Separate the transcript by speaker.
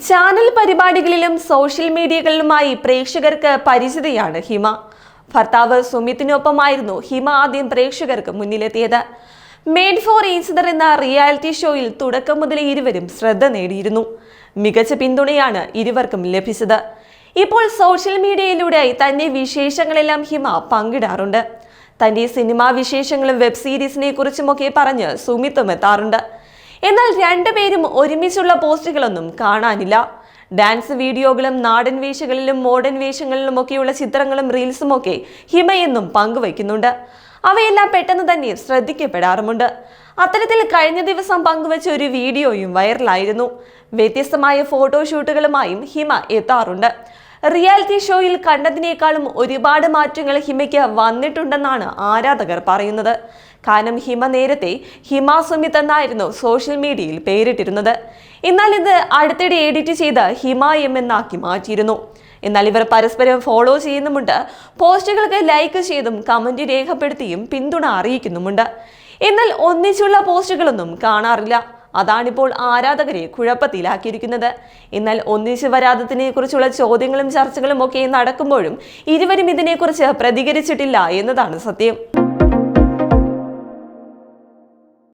Speaker 1: Channel പരിപാടികളിലും social മീഡിയകളിലുമായി പ്രേക്ഷകർക്ക് പരിചിതയാണ് ഹിമ. ഭർത്താവ് സുമിത്തിനൊപ്പമായിരുന്നു ഹിമ ആദ്യം പ്രേക്ഷകർക്ക് മുന്നിലെത്തിയത്. മെയ്ഡ് ഫോർ ഈച്ചദർ എന്ന റിയാലിറ്റി ഷോയിൽ തുടക്കം മുതൽ ഇരുവരും ശ്രദ്ധ നേടിയിരുന്നു. മികച്ച പിന്തുണയാണ് ഇരുവർക്കും ലഭിച്ചത്. ഇപ്പോൾ സോഷ്യൽ മീഡിയയിലൂടെ തന്റെ വിശേഷങ്ങളെല്ലാം ഹിമ പങ്കിടാറുണ്ട്. തന്റെ സിനിമാ വിശേഷങ്ങളും വെബ് സീരീസിനെ കുറിച്ചുമൊക്കെ പറഞ്ഞ് സുമിത്തും എത്താറുണ്ട്. എന്നാൽ രണ്ടുപേരും ഒരുമിച്ചുള്ള പോസ്റ്റുകളൊന്നും കാണാനില്ല. ഡാൻസ് വീഡിയോകളും നാടൻ വേഷങ്ങളിലും മോഡേൺ വേഷങ്ങളിലുമൊക്കെയുള്ള ചിത്രങ്ങളും റീൽസും ഒക്കെ ഹിമയെന്നും പങ്കുവയ്ക്കുന്നുണ്ട്. അവയെല്ലാം പെട്ടെന്ന് തന്നെ ശ്രദ്ധിക്കപ്പെടാറുമുണ്ട്. അത്തരത്തിൽ കഴിഞ്ഞ ദിവസം പങ്കുവച്ച ഒരു വീഡിയോയും വൈറലായിരുന്നു. വ്യത്യസ്തമായ ഫോട്ടോഷൂട്ടുകളുമായും ഹിമ എത്താറുണ്ട്. റിയാലിറ്റി ഷോയിൽ കണ്ടതിനേക്കാളും ഒരുപാട് മാറ്റങ്ങൾ ഹിമയ്ക്ക് വന്നിട്ടുണ്ടെന്നാണ് ആരാധകർ പറയുന്നത്. കാരണം ഹിമ നേരത്തെ ഹിമ സുമിത്ത് എന്നായിരുന്നു സോഷ്യൽ മീഡിയയിൽ പേരിട്ടിരുന്നത്. എന്നാൽ ഇത് അടുത്തിടെ എഡിറ്റ് ചെയ്ത് ഹിമ എം എന്നാക്കി മാറ്റിയിരുന്നു. എന്നാൽ ഇവർ പരസ്പരം ഫോളോ ചെയ്യുന്നുമുണ്ട്. പോസ്റ്റുകൾക്ക് ലൈക്ക് ചെയ്തും കമന്റ് രേഖപ്പെടുത്തിയും പിന്തുണ അറിയിക്കുന്നുമുണ്ട്. എന്നാൽ ഒന്നിച്ചുള്ള പോസ്റ്റുകളൊന്നും കാണാറില്ല. അതാണിപ്പോൾ ആരാധകരെ കുഴപ്പത്തിലാക്കിയിരിക്കുന്നത്. എന്നാൽ ഒന്നിച്ചു വരാത്തതിനെ കുറിച്ചുള്ള ചോദ്യങ്ങളും ചർച്ചകളും ഒക്കെ നടക്കുമ്പോഴും ഇരുവരും ഇതിനെക്കുറിച്ച് പ്രതികരിച്ചിട്ടില്ല എന്നതാണ് സത്യം.